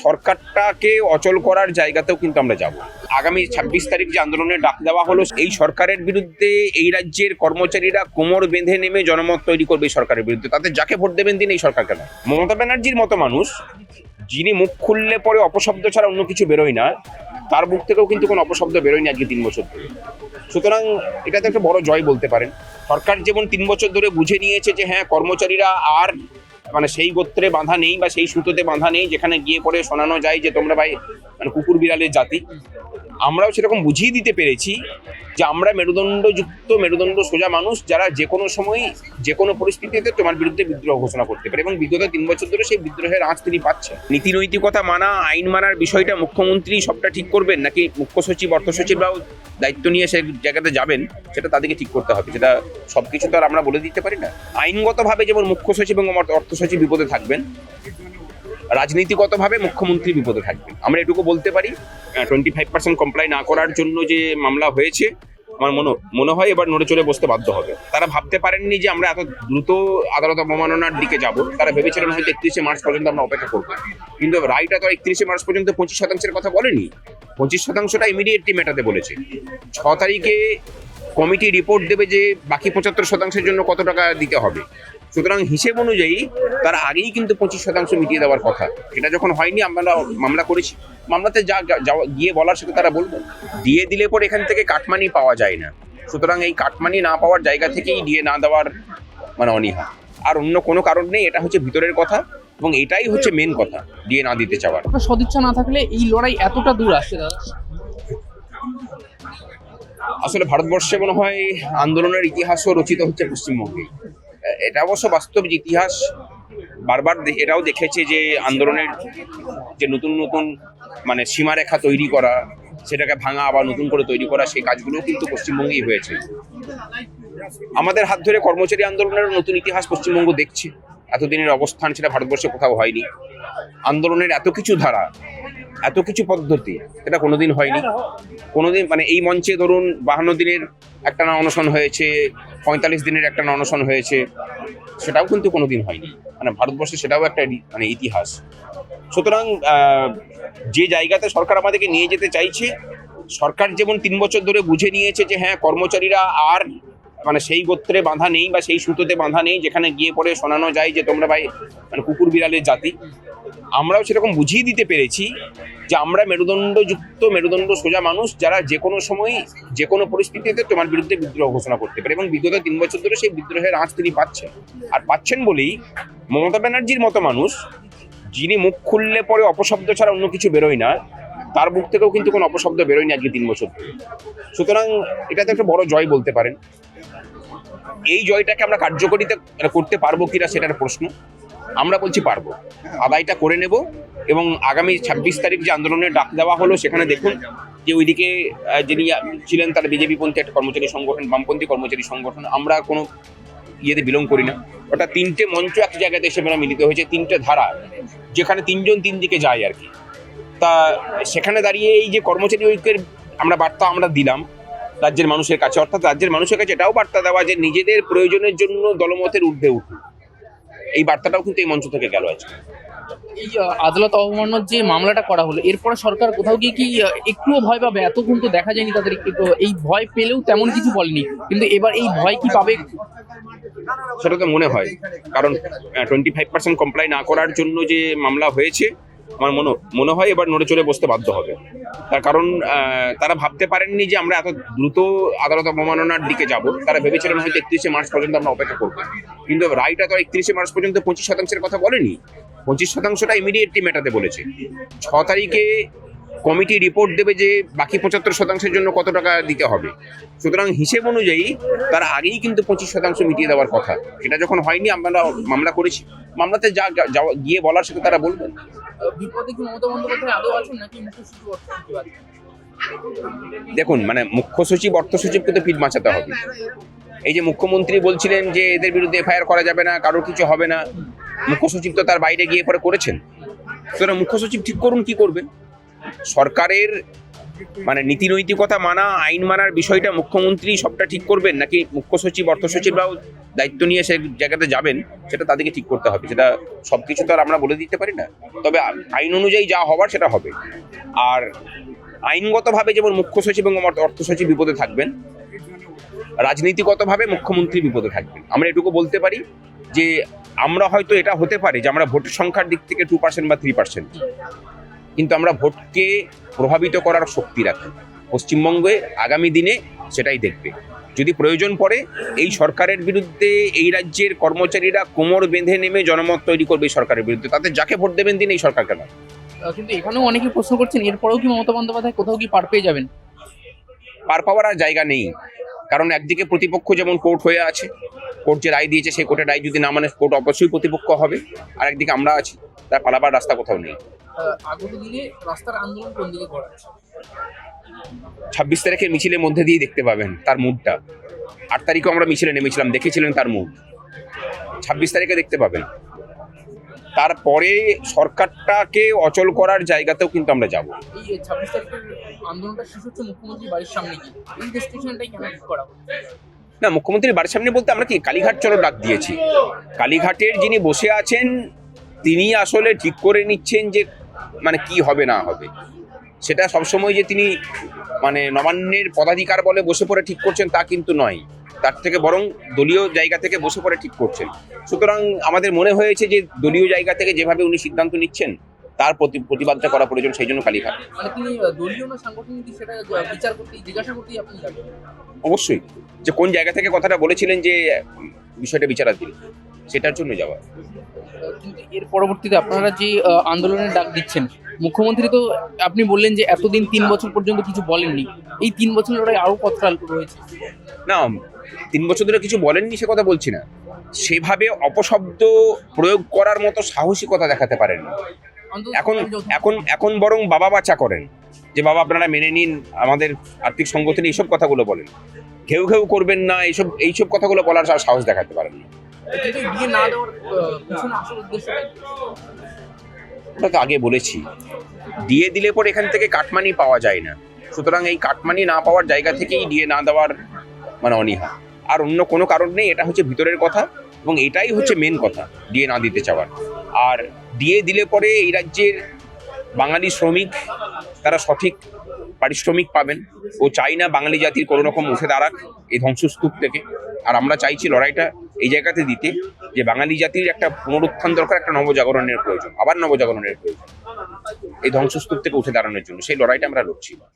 সরকারটাকে অচল করার জায়গাতেও কিন্তু আমরা যাব। আগামী ২৬ তারিখ যে আন্দোলনের ডাক দেওয়া হলো, এই সরকারের বিরুদ্ধে এই রাজ্যের কর্মচারীরা কোমর বেঁধে নেমে জনমত তৈরি করবে এই সরকারের বিরুদ্ধে। তাদের যাকে ভোট দেবেন দিন, এই সরকারকে নয়। মমতা ব্যানার্জির মতো মানুষ, যিনি মুখ খুললে পরে অপশব্দ ছাড়া অন্য কিছু বেরোয় না, তার মুখ থেকেও কিন্তু কোনো অপশব্দ বেরোয়নি আজকে ৩ বছর ধরে। সুতরাং এটা তো একটা বড় জয় বলতে পারেন। সরকার যেমন ৩ বছর ধরে বুঝে নিয়েছে যে হ্যাঁ, কর্মচারীরা আর সেই গোত্রে বাঁধা নেই বা সেই সুতোতে বাঁধা নেই যেখানে গিয়ে পরে শোনানো যায় যে তোমরা ভাই কুকুর বিড়ালের জাতি। আমরাও সেরকম বুঝিয়ে দিতে পেরেছি যে আমরা মেরুদণ্ডযুক্ত, মেরুদণ্ড সোজা মানুষ, যারা যে কোনো সময় যে কোনো পরিস্থিতিতে তোমার বিরুদ্ধে বিদ্রোহ ঘোষণা করতে পারে, এবং বিগত ৩ বছর ধরে সেই বিদ্রোহের আঁচ তিনি পাচ্ছেন। নীতি নৈতিকতা মানা, আইন মানার বিষয়টা মুখ্যমন্ত্রী সবটা ঠিক করবেন নাকি মুখ্য সচিব, অর্থ সচিবরাও দায়িত্ব নিয়ে সেই জায়গাতে যাবেন, সেটা তাদেরকে ঠিক করতে হবে। সেটা সবকিছু তো আর আমরা বলে দিতে পারি না। আইনগতভাবে যেমন মুখ্য সচিব এবং অর্থ সচিব বিপদে থাকবেন, রাজনীতিগতভাবে মুখ্যমন্ত্রী বিপদে থাকবেন। আমরা এটুকু বলতে পারি, 25% কমপ্লাই না করার জন্য যে মামলা হয়েছে, আমার মনে হয় এবার নড়ে চড়ে বসতে বাধ্য হবে। তারা ভাবতে পারেননি যে আমরা এত দ্রুত আদালত অবমাননার দিকে যাব। তারা ভেবেছিলেন হয়তো 31শে মার্চ পর্যন্ত আমরা অপেক্ষা করবো, কিন্তু রায়টা তো 31শে মার্চ পর্যন্ত 25%-এর কথা বলেনি। 25%টা ইমিডিয়েটলি মেটাতে বলেছে। 6 তারিখে কমিটি রিপোর্ট দেবে যে বাকি 75%-এর জন্য কত টাকা দিতে হবে। সুতরাং হিসেব অনুযায়ী তার আগেই কিন্তু 25% মিটিয়ে দেওয়ার কথা। এটা যখন হয়নি, আমরা মামলা করেছি। মামলাতে যা গিয়ে বলার সাথে তারা বলবেন। দিয়ে দিলে পরে এখান থেকে কাটমানি পাওয়া যায় না। সুতরাং এই কাটমানি না পাওয়ার জায়গা থেকেই দিয়ে না দেওয়ার অনীহা, আর অন্য কোনো কারণ নেই। এটা হচ্ছে ভিতরের কথা, এবং এটাই হচ্ছে মেন কথা, দিয়ে না দিতে চাওয়ার। সদিচ্ছা না থাকলে এই লড়াই এতটা দূর আসছে দাদা? আসলে ভারতবর্ষে মনে হয় আন্দোলনের ইতিহাসও রচিত হচ্ছে পশ্চিমবঙ্গে। এটা অবশ্য বাস্তব যে ইতিহাস বারবার এটাও দেখেছে যে আন্দোলনের যে নতুন নতুন সীমারেখা তৈরি করা, সেটাকে ভাঙা আবার নতুন করে তৈরি করা, সেই কাজগুলো কিন্তু পশ্চিমবঙ্গেই হয়েছে। আমাদের হাত ধরে কর্মচারী আন্দোলনের নতুন ইতিহাস পশ্চিমবঙ্গ দেখছে। এতদিনের অবস্থান সেটা ভারতবর্ষে কোথাও হয়নি। আন্দোলনের এত কিছু ধারা, এত কিছু পদ্ধতি, এটা কোনোদিন হয়নি। কোনোদিন এই মঞ্চে ধরুন 52 দিনের একটা অনশন হয়েছে, 45 দিনের একটা অনশন হয়েছে, সেটাও কিন্তু কোনোদিন হয়নি। ভারতবর্ষে সেটাও একটা ইতিহাস। সুতরাং যে জায়গাতে সরকার আমাদেরকে নিয়ে যেতে চাইছে, সরকার যেমন 3 বছর ধরে বুঝে নিয়েছে যে হ্যাঁ, কর্মচারীরা আর সেই গোত্রে বাঁধা নেই বা সেই সুতোতে বাঁধা নেই যেখানে গিয়ে পরে শোনানো যায় যে তোমরা ভাই কুকুর বিড়ালের জাতি। আমরাও সেরকম বুঝিয়ে দিতে পেরেছি যে আমরা মেরুদণ্ডযুক্ত, মেরুদণ্ড সোজা মানুষ, যারা যে কোনো সময় যে কোনো পরিস্থিতিতে তোমার বিরুদ্ধে বিদ্রোহ ঘোষণা করতে পারে, এবং বিগত 3 বছর ধরে সেই বিদ্রোহের আঁচ তিনি পাচ্ছেন। আর পাচ্ছেন বলেই মমতা ব্যানার্জির মতো মানুষ, যিনি মুখ খুললে পরে অপশব্দ ছাড়া অন্য কিছু বেরোয় না, তার মুখ থেকেও কিন্তু কোনো অপশব্দ বেরোয়নি আজকে 3 বছর ধরে। সুতরাং এটা তো একটা বড় জয় বলতে পারেন। এই জয়টাকে আমরা কার্যকরিতা করতে পারবো কিনা সেটার প্রশ্ন। আমরা বলছি পারবো, আদায়টা করে নেব। এবং আগামী 26 তারিখ যে আন্দোলনের ডাক দেওয়া হলো, সেখানে দেখুন যে ওইদিকে যিনি ছিলেন তারা বিজেপি পন্থী একটা কর্মচারী সংগঠন, বামপন্থী কর্মচারী সংগঠন। আমরা কোনো ইয়েতে বিলং করি না। ওটা 3টে মঞ্চ এক জায়গাতে এসে মিলিত হয়েছে, 3টে ধারা, যেখানে 3 জন 3 দিকে যায় আর কি। তা সেখানে দাঁড়িয়ে এই যে কর্মচারী ঐক্যের বার্তা আমরা দিলাম রাজ্যের মানুষের কাছে, অর্থাৎ রাজ্যের মানুষের কাছে এটাও বার্তা দেওয়া যে নিজেদের প্রয়োজনের জন্য দলমতের ঊর্ধ্বে উঠুন, এই বার্তাটাও কিন্তু এই মঞ্চ থেকে গেল আজকে। এই আদালত অবমাননার যে মামলাটা করা হলো, এরপরে সরকার কোথাও গিয়ে কি একটুও ভয় পাবে? এত কিন্তু দেখা যায়নি তাদের, এই ভয় পেলেও তেমন কিছু বলেনি, কিন্তু এবার এই ভয় কি পাবে? সেটা তো মনে হয়, কারণ 25% কমপ্লাই না করার জন্য যে মামলা হয়েছে, আমার মনে হয় এবার নড়ে চড়ে বসতে বাধ্য হবে। তার কারণ তারা ভাবতে পারেননি যে আমরা এত দ্রুত আদালত অবমাননার দিকে যাব। তারা ভেবেছিলেন হয়তো 31শে মার্চ পর্যন্ত আমরা অপেক্ষা করবো, কিন্তু রায়টা তো 31শে মার্চ পর্যন্ত 25%-এর কথা বলেনি। 25%টা ইমিডিয়েটলি মেটাতে বলেছে। 6 তারিখে কমিটি রিপোর্ট দেবে যে বাকি 75%-এর জন্য কত টাকা দিতে হবে। সুতরাং হিসেব অনুযায়ী তার আগেই কিন্তু 25% মিটিয়ে দেওয়ার কথা। এটা যখন হয়নি, আমরা মামলা করেছি। মামলাতে যা গিয়ে বলার সাথে তারা বলবেন। বিপদে কি মমতা বন্দ্যোপাধ্যায় আদৌ আছেন নাকি মুখ্য সচিব, অর্থ সচিব আছেন? দেখুন, মুখ্য সচিব, অর্থ সচিবকে তো পিঠ বাঁচাতে হবে। এই যে মুখ্যমন্ত্রী বলছিলেন যে এদের বিরুদ্ধে এফআইআর করা যাবে না, কারোর কিছু হবে না, মুখ্য সচিব তো তার বাইরে গিয়ে পরে করেছেন। সুতরাং মুখ্য সচিব ঠিক করুন কি করবেন। সরকারের মানে নীতি নৈতিকতা মানা, আইন মানার বিষয়টা মুখ্যমন্ত্রী সবটা ঠিক করবেন, নাকি মুখ্য সচিব, অর্থ সচিবরাও দায়িত্ব নিয়ে সে জায়গাতে যাবেন, সেটা তাদেরকে ঠিক করতে হবে। সেটা সবকিছু তো আর আমরা বলে দিতে পারি না। তবে আইন অনুযায়ী যা হবার সেটা হবে। আর আইনগতভাবে যেমন মুখ্য সচিব এবং অর্থ সচিব বিপদে থাকবেন, রাজনীতিগতভাবে মুখ্যমন্ত্রী বিপদে থাকবেন। আমরা এটুকু বলতে পারি যে আমরা হয়তো এটা হতে পারে যে আমরা ভোটের সংখ্যার দিক থেকে 2% বা 3%, কিন্তু আমরা ভোটকে প্রভাবিত করার শক্তি রাখি। পশ্চিমবঙ্গে আগামী দিনে সেটাই দেখবে। যদি প্রয়োজন পড়ে এই সরকারের বিরুদ্ধে এই রাজ্যের কর্মচারীরা কোমর বেঁধে নেমে জনমত তৈরি করবে এই সরকারের বিরুদ্ধে, তাতে যাকে ভোট দেবেন দিন, এই সরকারকে নয়। কিন্তু এখানেও অনেকে প্রশ্ন করছেন, এরপরেও কি মমতা বন্দ্যোপাধ্যায় কোথাও কি পার পেয়ে যাবেন? পার পাওয়ার আর জায়গা নেই। কারণ একদিকে প্রতিপক্ষ যেমন কোর্ট হয়ে আছে, কোর্ট যে রায় দিয়েছে সেই কোর্টের রায় যদি না মানে কোর্ট অবশ্যই প্রতিপক্ষ হবে। আর একদিকে আমরা আছি, তার পালাবার রাস্তা কোথাও নেই। আগত দিনে রাস্তার আন্দোলন কোন দিকে করা হচ্ছে? 26 তারিখের মিছিলের মধ্যে দিয়ে দেখতে পাবেন তার মুডটা। 8 তারিখেও আমরা মিছিলে নেমেছিলাম, দেখেছিলেন তার মুড। 26 তারিখে দেখতে পাবেন। তারপরে সরকারটাকে অচল করার জায়গাতেও কিন্তু আমরা যাব। এই 26 তারিখের আন্দোলনটা শেষ হচ্ছে মুখ্যমন্ত্রীর বাড়ির সামনে গিয়ে, এই ডেস্টিনেশনটাই কেন ঠিক করা হচ্ছে? না, মুখ্যমন্ত্রীর বাড়ির সামনে বলতে আমরা কি কালীঘাট চলো ডাক দিয়েছি। কালীঘাটের যিনি বসে আছেন তিনি আসলে ঠিক করে নিচ্ছেন যে মানে কি হবে না হবে। সেটা সবসময় যে তিনি মানে নবান্নের পদাধিকার বলে বসে পড়ে ঠিক করছেন তা কিন্তু নয়, তার থেকে বরং দলীয় জায়গা থেকে বসে পড়ে ঠিক করছেন। সুতরাং আমাদের মনে হয়েছে যে দলীয় জায়গা থেকে যেভাবে উনি সিদ্ধান্ত নিচ্ছেন তার প্রতিবাদটা করা প্রয়োজন, সেই জন্য কালীঘাট। মানে তিনি দলীয় না সাংগঠনিক সেটা বিচার করতেই, জিজ্ঞাসা করতেই আপনি যাবেন? অবশ্যই, যে কোন জায়গা থেকে কথাটা বলেছিলেন যে বিষয়টা বিচারাধীন, সেটার জন্য যাওয়া। কিন্তু এর পরবর্তীতে আপনারা যে আন্দোলনের ডাক দিচ্ছেন, মুখ্যমন্ত্রী তো আপনি বললেন যে এতদিন 3 বছর পর্যন্ত কিছু বলেননি, এই 3 বছরের লড়াই আরো কতটা রয়েছে? না, 3 বছর ধরে কিছু বলেননি সে কথা বলছি না, সেভাবে অপশব্দ প্রয়োগ করার মতো সাহসিকতা দেখাতে পারেননি। এখন এখন এখন বরং বাবা বাচ্চা করেন, যে বাবা আপনারা মেনে নিন আমাদের আর্থিক সংগঠনে, এইসব কথাগুলো বলেন। ঘেউ ঘেউ করবেন না, এইসব কথাগুলো বলার সাহস দেখাতে পারেন না। কিন্তু বিয়ে না দেওয়ার পিছনে আসল উদ্দেশ্য কি? ওটা তো আগে বলেছি, দিয়ে দিলে পরে এখান থেকে কাটমানি পাওয়া যায় না। সুতরাং এই কাটমানি না পাওয়ার জায়গা থেকেই দিয়ে না দেওয়ার মানে অনীহা, আর অন্য কোনো কারণ নেই। এটা হচ্ছে ভিতরের কথা, এবং এটাই হচ্ছে মেন কথা, দিয়ে না দিতে চাওয়ার। আর দিয়ে দিলে পরে এই রাজ্যের বাঙালি শ্রমিক তারা সঠিক পারিশ্রমিক পাবেন। ও চাই না বাঙালি জাতির কোনো রকম উঠে দাঁড়াক এই ধ্বংসস্তূপ থেকে। আর আমরা চাইছি লড়াইটা এই জায়গাতে দিতে, যে বাঙালি জাতির একটা পুনরুত্থান দরকার, একটা নবজাগরণের প্রয়োজন, আবার নবজাগরণের প্রয়োজন এই ধ্বংসস্তূপ থেকে উঠে দাঁড়ানোর জন্য। সেই লড়াইটা আমরা লড়ছি।